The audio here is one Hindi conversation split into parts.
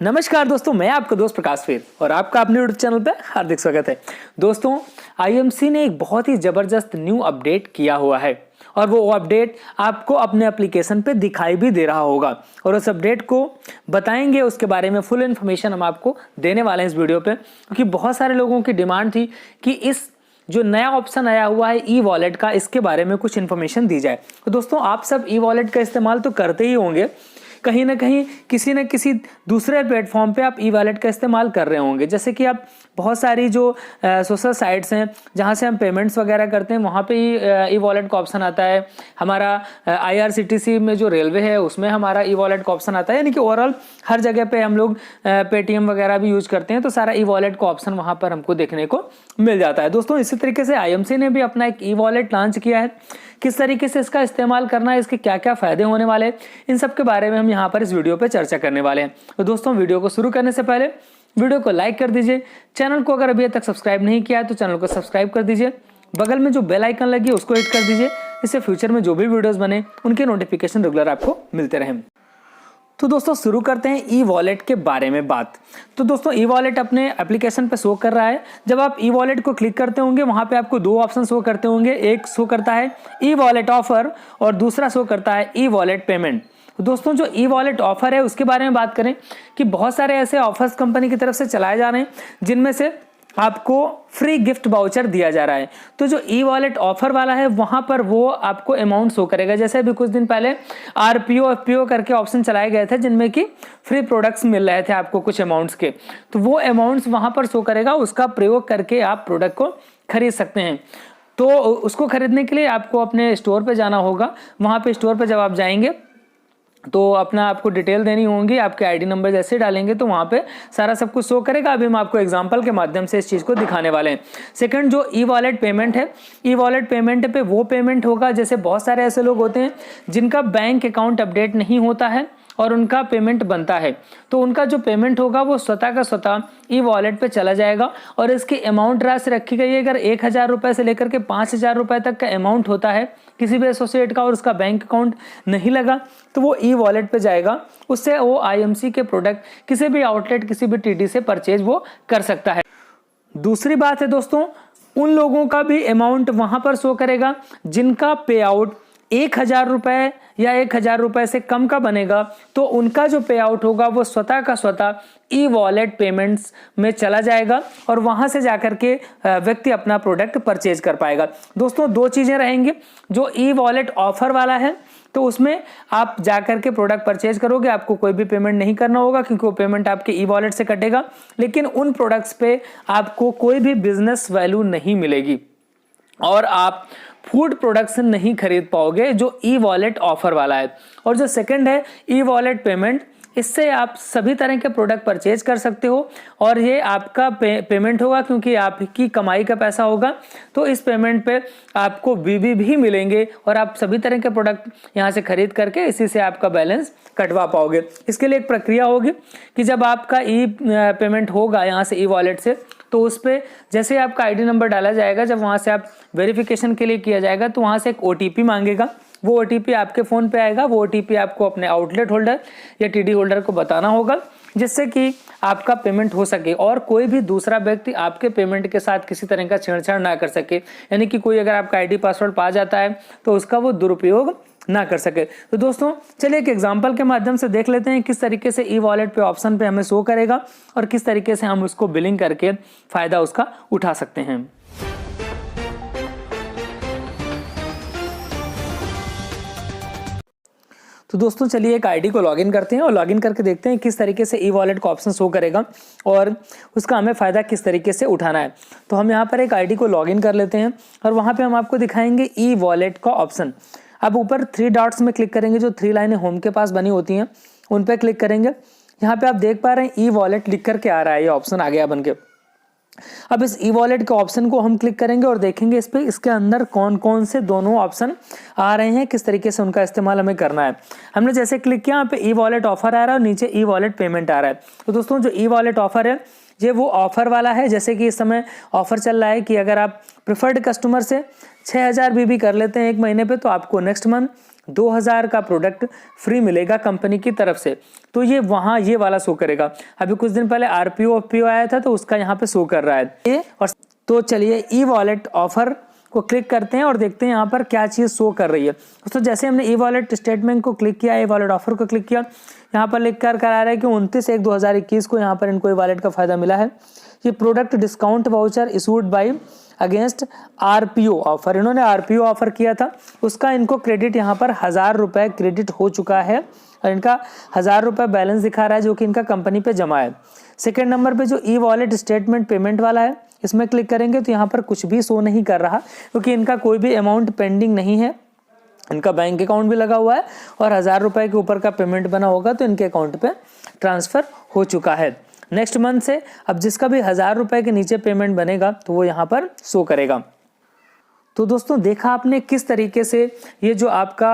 नमस्कार दोस्तों, मैं आपका दोस्त प्रकाश फेर और आपका अपने यूट्यूब चैनल पे हार्दिक स्वागत है। दोस्तों, आईएमसी ने एक बहुत ही जबरदस्त न्यू अपडेट किया हुआ है और वो अपडेट आपको अपने एप्लीकेशन पे दिखाई भी दे रहा होगा और उस अपडेट को बताएंगे, उसके बारे में फुल इन्फॉर्मेशन हम आपको देने वाले हैं इस वीडियो पे, क्योंकि बहुत सारे लोगों की डिमांड थी कि इस जो नया ऑप्शन आया हुआ है ई वॉलेट का, इसके बारे में कुछ इन्फॉर्मेशन दी जाए। तो दोस्तों, आप सब ई वॉलेट का इस्तेमाल तो करते ही होंगे, कहीं ना कहीं किसी न किसी दूसरे प्लेटफॉर्म पे आप ई वॉलेट का इस्तेमाल कर रहे होंगे। जैसे कि आप बहुत सारी जो सोशल साइट्स हैं जहाँ से हम पेमेंट्स वगैरह करते हैं, वहाँ पे ई वॉलेट का ऑप्शन आता है। हमारा IRCTC में जो रेलवे है उसमें हमारा ई वॉलेट का ऑप्शन आता है, यानी कि ओवरऑल हर जगह पे हम लोग पेटीएम वगैरह भी यूज करते हैं, तो सारा ई वॉलेट का ऑप्शन वहाँ पर हमको देखने को मिल जाता है। दोस्तों, इसी तरीके से IMC ने भी अपना एक ई वॉलेट लॉन्च किया है। किस तरीके से इसका इस्तेमाल करना है, इसके क्या क्या फायदे होने वाले हैं, इन सब के बारे में हम यहाँ पर इस वीडियो पे चर्चा करने वाले हैं। तो दोस्तों, वीडियो को शुरू करने से पहले वीडियो को लाइक कर दीजिए। चैनल को अगर अभी तक सब्सक्राइब नहीं किया है तो चैनल को सब्सक्राइब कर दीजिए। बगल में जो बेल आइकन लगी है उसको हिट कर दीजिए, इससे फ्यूचर में जो भी वीडियोस बने उनके नोटिफिकेशन रेगुलर आपको मिलते रहें। तो दोस्तों, शुरू करते हैं ई वॉलेट के बारे में बात। तो दोस्तों, ई वॉलेट अपने एप्लीकेशन पे शो कर रहा है। जब आप ई वॉलेट को क्लिक करते होंगे, वहां पे आपको दो ऑप्शन शो करते होंगे। एक शो करता है ई वॉलेट ऑफर और दूसरा शो करता है ई वॉलेट पेमेंट। तो दोस्तों, जो ई वॉलेट ऑफर है उसके बारे में बात करें कि बहुत सारे ऐसे ऑफर्स कंपनी की तरफ से चलाए जा रहे हैं जिनमें से आपको फ्री गिफ्ट वाउचर दिया जा रहा है। तो जो ई वॉलेट ऑफर वाला है वहां पर वो आपको अमाउंट शो करेगा। जैसे अभी कुछ दिन पहले RPO FPO करके ऑप्शन चलाए गए थे जिनमें कि फ्री प्रोडक्ट्स मिल रहे थे आपको कुछ अमाउंट्स के, तो वो अमाउंट्स वहां पर शो करेगा। उसका प्रयोग करके आप प्रोडक्ट को खरीद सकते हैं। तो उसको खरीदने के लिए आपको अपने स्टोर पर जाना होगा। वहां पर स्टोर पर जब आप जाएंगे तो अपना आपको डिटेल देनी होंगी, आपके ID नंबर जैसे डालेंगे तो वहाँ पे सारा सब कुछ शो करेगा। अभी हम आपको एग्जांपल के माध्यम से इस चीज़ को दिखाने वाले हैं। सेकंड, जो ई वॉलेट पेमेंट है, ई वॉलेट पेमेंट पे वो पेमेंट होगा, जैसे बहुत सारे ऐसे लोग होते हैं जिनका बैंक अकाउंट अपडेट नहीं होता है और उनका पेमेंट बनता है, तो उनका जो पेमेंट होगा वो स्वतः का स्वतः ई वॉलेट पे चला जाएगा और इसकी अमाउंट राशि रखी गई है। अगर 1000 रुपये से लेकर के 5000 रुपये तक का अमाउंट होता है किसी भी एसोसिएट का और उसका बैंक अकाउंट नहीं लगा, तो वो ई वॉलेट पे जाएगा। उससे वो IMC के प्रोडक्ट किसी भी आउटलेट, किसी भी TD से परचेज वो कर सकता है। दूसरी बात है दोस्तों, उन लोगों का भी अमाउंट वहां पर शो करेगा जिनका पे आउट 1000 रुपये या 1000 रुपये से कम का बनेगा, तो उनका जो पे आउट होगा वो स्वतः का स्वतः ई वॉलेट पेमेंट्स में चला जाएगा और वहां से जाकर के व्यक्ति अपना प्रोडक्ट परचेज कर पाएगा। दोस्तों, दो चीजें रहेंगी। जो ई वॉलेट ऑफर वाला है तो उसमें आप जाकर के प्रोडक्ट परचेज करोगे, आपको कोई भी पेमेंट नहीं करना होगा क्योंकि वो पेमेंट आपके ई वॉलेट से कटेगा। लेकिन उन प्रोडक्ट्स पे आपको कोई भी बिजनेस वैल्यू नहीं मिलेगी और आप फूड प्रोडक्ट्स नहीं खरीद पाओगे जो ई वॉलेट ऑफर वाला है। और जो सेकंड है ई वॉलेट पेमेंट, इससे आप सभी तरह के प्रोडक्ट परचेज कर सकते हो और ये आपका पेमेंट होगा क्योंकि आपकी कमाई का पैसा होगा। तो इस पेमेंट पे आपको BB भी मिलेंगे और आप सभी तरह के प्रोडक्ट यहाँ से खरीद करके इसी से आपका बैलेंस कटवा पाओगे। इसके लिए एक प्रक्रिया होगी कि जब आपका ई पेमेंट होगा यहाँ से ई वॉलेट से, तो उस पर जैसे आपका ID नंबर डाला जाएगा, जब वहाँ से आप वेरिफिकेशन के लिए किया जाएगा तो वहाँ से एक OTP मांगेगा। वो OTP आपके फ़ोन पे आएगा। वो OTP आपको अपने आउटलेट होल्डर या TD होल्डर को बताना होगा, जिससे कि आपका पेमेंट हो सके और कोई भी दूसरा व्यक्ति आपके पेमेंट के साथ किसी तरह का छेड़छाड़ ना कर सके। यानी कि कोई अगर आपका ID पासवर्ड पा जाता है तो उसका वो दुरुपयोग ना कर सके। तो दोस्तों, चलिए एक एग्जांपल के माध्यम से देख लेते हैं किस तरीके से ई वॉलेट पे ऑप्शन पे हमें शो करेगा और किस तरीके से हम उसको बिलिंग करके फायदा उसका उठा सकते हैं। तो दोस्तों, चलिए एक ID को लॉगिन करते हैं और लॉगिन करके देखते हैं किस तरीके से ई वॉलेट का ऑप्शन शो करेगा और उसका हमें फ़ायदा किस तरीके से उठाना है। तो हम यहाँ पर एक ID को लॉगिन कर लेते हैं और वहाँ पे हम आपको दिखाएंगे ई वॉलेट का ऑप्शन। अब ऊपर 3 डॉट्स में क्लिक करेंगे, जो 3 लाइनें होम के पास बनी होती हैं उन पर क्लिक करेंगे। यहाँ पे आप देख पा रहे हैं ई वॉलेट लिख करके आ रहा है, ये ऑप्शन आ गया बन के। अब इस ई वॉलेट के ऑप्शन को हम क्लिक करेंगे और देखेंगे इस पे इसके अंदर कौन कौन से दोनों ऑप्शन आ रहे हैं, किस तरीके से उनका इस्तेमाल हमें करना है। हमने जैसे क्लिक किया, यहाँ पे ई वॉलेट ऑफर आ रहा है और नीचे ई वॉलेट पेमेंट आ रहा है। तो दोस्तों, जो ई वॉलेट ऑफर है ये वो ऑफर वाला है। जैसे कि इस समय ऑफर चल रहा है कि अगर आप प्रिफर्ड कस्टमर से 6000 BB कर लेते हैं एक महीने पे, तो आपको नेक्स्ट मंथ 2000 का प्रोडक्ट फ्री मिलेगा कंपनी की तरफ से, तो ये वहाँ ये वाला शो करेगा। अभी कुछ दिन पहले आरपीओ एफपीओ आया था तो उसका यहाँ पे शो कर रहा है ये। और तो चलिए ई वॉलेट ऑफर को क्लिक करते हैं और देखते हैं यहाँ पर क्या चीज़ शो कर रही है। दोस्तों जैसे हमने ई वॉलेट स्टेटमेंट को क्लिक किया, ई वॉलेट ऑफर को क्लिक किया, यहाँ पर लिख कर आ रहा है कि 29/1/2021 को यहाँ पर इनको ई वॉलेट का फायदा मिला है। ये product discount voucher issued by against RPO offer, इन्होंने आरपीओ ऑफर किया था, उसका इनको क्रेडिट यहाँ पर 1000 रुपये क्रेडिट हो चुका है और इनका 1000 रुपये बैलेंस दिखा रहा है जो कि इनका कंपनी पे जमा है। सेकेंड नंबर पे जो ई वॉलेट स्टेटमेंट पेमेंट वाला है, इसमें क्लिक करेंगे तो यहाँ पर कुछ भी शो नहीं कर रहा क्योंकि इनका कोई भी अमाउंट पेंडिंग नहीं है, इनका बैंक अकाउंट भी लगा हुआ है और 1000 रुपये के ऊपर का पेमेंट बना होगा तो इनके अकाउंट पे ट्रांसफ़र हो चुका है। नेक्स्ट मंथ से अब जिसका भी 1000 रुपये के नीचे पेमेंट बनेगा तो वो यहाँ पर शो करेगा। तो दोस्तों देखा आपने किस तरीके से ये जो आपका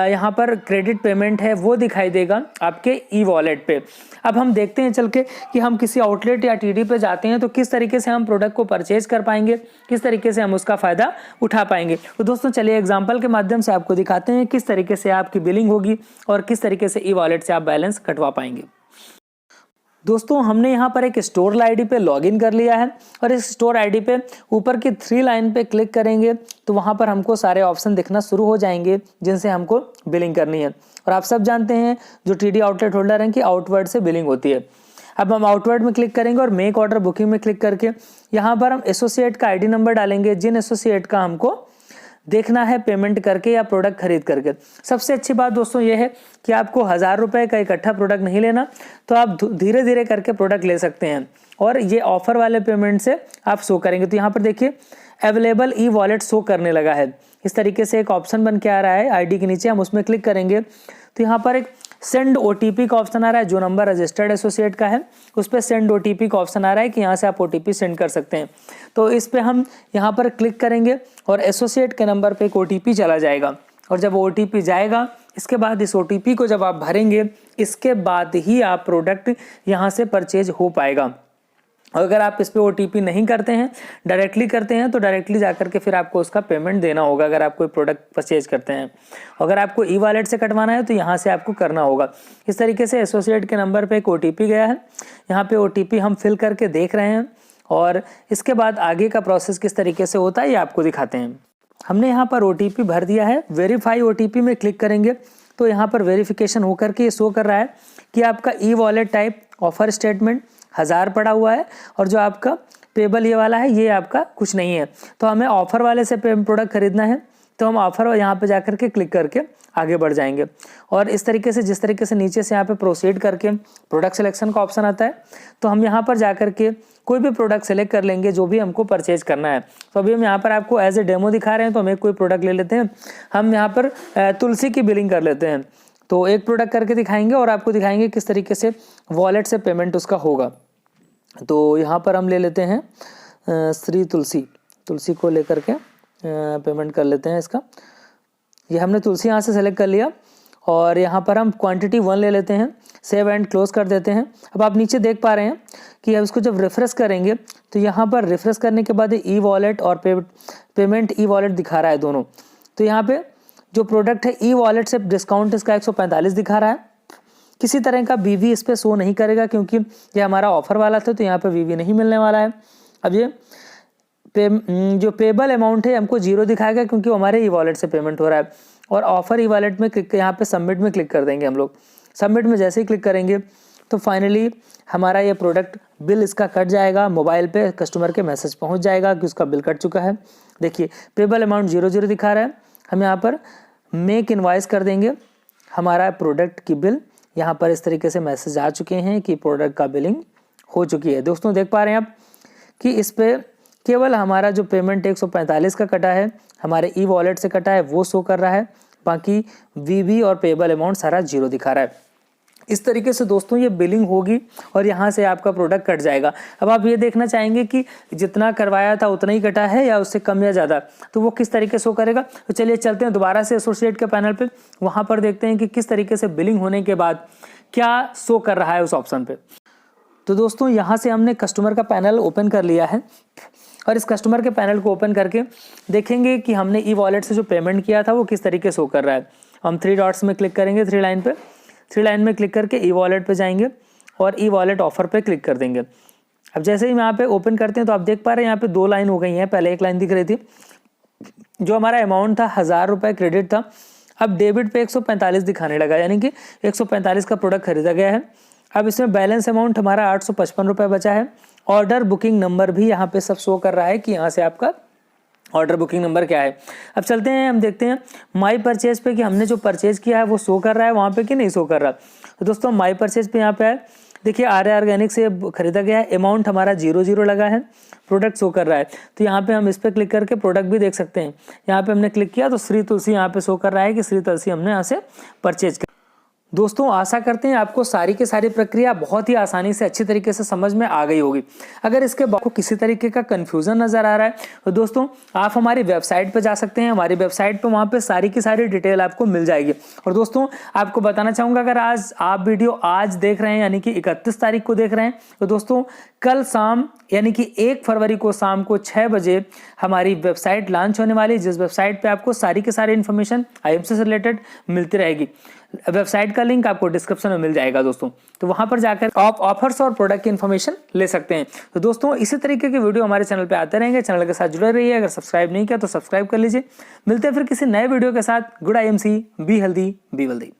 यहाँ पर क्रेडिट पेमेंट है वो दिखाई देगा आपके ई वॉलेट पे। अब हम देखते हैं चल के कि हम किसी आउटलेट या टीडी पे जाते हैं तो किस तरीके से हम प्रोडक्ट को परचेज कर पाएंगे, किस तरीके से हम उसका फ़ायदा उठा पाएंगे। तो दोस्तों चलिए एग्जाम्पल के माध्यम से आपको दिखाते हैं किस तरीके से आपकी बिलिंग होगी और किस तरीके से ई वॉलेट से आप बैलेंस कटवा पाएंगे। दोस्तों हमने यहाँ पर एक स्टोर आईडी पे लॉगिन कर लिया है और इस स्टोर आईडी पे ऊपर की 3 लाइन पे क्लिक करेंगे तो वहाँ पर हमको सारे ऑप्शन दिखना शुरू हो जाएंगे जिनसे हमको बिलिंग करनी है। और आप सब जानते हैं जो टीडी आउटलेट होल्डर हैं कि आउटवर्ड से बिलिंग होती है। अब हम आउटवर्ड में क्लिक करेंगे और मेक ऑर्डर बुकिंग में क्लिक करके यहाँ पर हम एसोसिएट का आईडी नंबर डालेंगे, जिन एसोसिएट का हमको देखना है पेमेंट करके या प्रोडक्ट खरीद करके। सबसे अच्छी बात दोस्तों ये है कि आपको 1000 रुपये का इकट्ठा प्रोडक्ट नहीं लेना, तो आप धीरे धीरे करके प्रोडक्ट ले सकते हैं और ये ऑफर वाले पेमेंट से आप शो करेंगे। तो यहाँ पर देखिए अवेलेबल ई वॉलेट शो करने लगा है, इस तरीके से एक ऑप्शन बन के आ रहा है आईडी के नीचे। हम उसमें क्लिक करेंगे तो यहाँ पर एक सेंड ओटीपी का ऑप्शन आ रहा है, जो नंबर रजिस्टर्ड एसोसिएट का है उस पर सेंड ओटीपी का ऑप्शन आ रहा है कि यहाँ से आप ओटीपी सेंड कर सकते हैं। तो इस पे हम यहाँ पर क्लिक करेंगे और एसोसिएट के नंबर पे एक ओटीपी चला जाएगा और जब ओटीपी जाएगा इसके बाद इस ओटीपी को जब आप भरेंगे इसके बाद ही आप प्रोडक्ट यहाँ से परचेज हो पाएगा। अगर आप इस पे ओटीपी नहीं करते हैं, डायरेक्टली करते हैं तो डायरेक्टली जाकर के फिर आपको उसका पेमेंट देना होगा अगर आप कोई प्रोडक्ट परचेज करते हैं। अगर आपको ई वॉलेट से कटवाना है तो यहाँ से आपको करना होगा। इस तरीके से एसोसिएट के नंबर पे एक ओटीपी गया है, यहाँ पे ओटीपी हम फिल करके देख रहे हैं और इसके बाद आगे का प्रोसेस किस तरीके से होता है ये आपको दिखाते हैं। हमने यहाँ पर ओटीपी भर दिया है, वेरीफाई ओटीपी में क्लिक करेंगे तो यहाँ पर वेरिफिकेशन होकर के शो कर रहा है कि आपका e wallet type offer statement 1000 पड़ा हुआ है और जो आपका पेबल ये वाला है ये आपका कुछ नहीं है। तो हमें ऑफर वाले से प्रोडक्ट खरीदना है तो हम ऑफर यहाँ पे जाकर के क्लिक करके आगे बढ़ जाएंगे और इस तरीके से जिस तरीके से नीचे से यहाँ पे प्रोसीड करके प्रोडक्ट सिलेक्शन का ऑप्शन आता है तो हम यहाँ पर जाकर के कोई भी प्रोडक्ट सेलेक्ट कर लेंगे जो भी हमको परचेज करना है। तो अभी हम यहाँ पर आपको एज ए डेमो दिखा रहे हैं तो हम एक कोई प्रोडक्ट ले लेते हैं। हम यहाँ पर तुलसी की बिलिंग कर लेते हैं, तो एक प्रोडक्ट करके दिखाएंगे और आपको दिखाएंगे किस तरीके से वॉलेट से पेमेंट उसका होगा। तो यहाँ पर हम ले लेते हैं श्री तुलसी को लेकर के पेमेंट कर लेते हैं इसका। ये हमने तुलसी यहाँ से सेलेक्ट कर लिया और यहाँ पर हम क्वांटिटी 1 ले लेते हैं, सेव एंड क्लोज कर देते हैं। अब आप नीचे देख पा रहे हैं कि अब इसको जब रिफ्रेश करेंगे तो यहाँ पर रिफ्रेश करने के बाद ई वॉलेट और पेमेंट ई वॉलेट दिखा रहा है दोनों। तो यहाँ पे जो प्रोडक्ट है ई वॉलेट से डिस्काउंट इसका 145 दिखा रहा है। किसी तरह का बीवी इस पर शो नहीं करेगा क्योंकि ये हमारा ऑफर वाला था तो यहाँ पे बीवी नहीं मिलने वाला है। अब ये जो पेबल अमाउंट है हमको 0 दिखाएगा क्योंकि हमारे ई वॉलेट से पेमेंट हो रहा है। और ऑफर ई वॉलेट में क्लिक यहाँ पे सबमिट में क्लिक कर देंगे हम लोग। सबमिट में जैसे ही क्लिक करेंगे तो फाइनली हमारा ये प्रोडक्ट बिल इसका कट जाएगा, मोबाइल पे कस्टमर के मैसेज पहुँच जाएगा कि उसका बिल कट चुका है। देखिए पेबल अमाउंट 00 दिखा रहा है। हम यहाँ पर मेक इनवॉइस कर देंगे, हमारा प्रोडक्ट की बिल यहाँ पर इस तरीके से मैसेज आ चुके हैं कि प्रोडक्ट का बिलिंग हो चुकी है। दोस्तों देख पा रहे हैं आप कि इस पे केवल हमारा जो पेमेंट 145 का कटा है हमारे ई वॉलेट से कटा है वो शो कर रहा है, बाकी वीवी और पेबल अमाउंट सारा 0 दिखा रहा है। इस तरीके से दोस्तों ये बिलिंग होगी और यहाँ से आपका प्रोडक्ट कट जाएगा। अब आप ये देखना चाहेंगे कि जितना करवाया था उतना ही कटा है या उससे कम या ज़्यादा, तो वो किस तरीके से शो करेगा। तो चलिए चलते हैं दोबारा से एसोसिएट के पैनल पे, वहाँ पर देखते हैं कि किस तरीके से बिलिंग होने के बाद क्या शो कर रहा है उस ऑप्शन पे। तो दोस्तों यहाँ से हमने कस्टमर का पैनल ओपन कर लिया है और इस कस्टमर के पैनल को ओपन करके देखेंगे कि हमने ई वॉलेट से जो पेमेंट किया था वो किस तरीके से शो कर रहा है। हम 3 डॉट्स में क्लिक करेंगे, 3 लाइन पे, 3 लाइन में क्लिक करके ई वॉलेट पे जाएंगे और ई वॉलेट ऑफर पे क्लिक कर देंगे। अब जैसे ही यहाँ पे ओपन करते हैं तो आप देख पा रहे हैं यहाँ पे 2 लाइन हो गई हैं। पहले 1 लाइन दिख रही थी, जो हमारा अमाउंट था 1000 रुपये क्रेडिट था, अब डेबिट पे 145 दिखाने लगा, यानी कि 145 का प्रोडक्ट खरीदा गया है। अब इसमें बैलेंस अमाउंट हमारा 855 रुपये बचा है। ऑर्डर बुकिंग नंबर भी यहाँ पे सब शो कर रहा है कि यहाँ से आपका ऑर्डर बुकिंग नंबर क्या है। अब चलते हैं, हम देखते हैं माई परचेज पे कि हमने जो परचेज किया है वो शो कर रहा है वहाँ पे कि नहीं शो कर रहा। तो दोस्तों माई परचेज पे यहाँ पे है, देखिए आर्या ऑर्गेनिक से खरीदा गया है, अमाउंट हमारा 00 लगा है, प्रोडक्ट शो कर रहा है। तो यहाँ पे हम इस पर क्लिक करके प्रोडक्ट भी देख सकते हैं। यहाँ पे हमने क्लिक किया तो श्री तुलसी यहाँ पे शो कर रहा है कि श्री तुलसी हमने यहाँ से परचेज किया। दोस्तों आशा करते हैं आपको सारी की सारी प्रक्रिया बहुत ही आसानी से अच्छी तरीके से समझ में आ गई होगी। अगर इसके बाद किसी तरीके का कंफ्यूजन नजर आ रहा है तो दोस्तों आप हमारी वेबसाइट पर जा सकते हैं। हमारी वेबसाइट पर वहाँ पे सारी की सारी डिटेल आपको मिल जाएगी। और दोस्तों आपको बताना चाहूँगा, अगर आज आप वीडियो आज देख रहे हैं यानी कि 31 तारीख को देख रहे हैं, तो दोस्तों कल शाम यानी कि 1 फरवरी को शाम को 6 बजे हमारी वेबसाइट लॉन्च होने वाली है, जिस वेबसाइट पे आपको सारी की सारी इन्फॉर्मेशन आईएमसी से रिलेटेड मिलती रहेगी। वेबसाइट का लिंक आपको डिस्क्रिप्शन में मिल जाएगा दोस्तों, तो वहां पर जाकर आप ऑफर्स और प्रोडक्ट की इन्फॉर्मेशन ले सकते हैं। तो दोस्तों इसी तरीके के वीडियो हमारे चैनल पे आते रहेंगे, चैनल के साथ जुड़े रहिए। अगर सब्सक्राइब नहीं किया तो सब्सक्राइब कर लीजिए। मिलते हैं फिर किसी नए वीडियो के साथ। Good IMC, be healthy, be wealthy.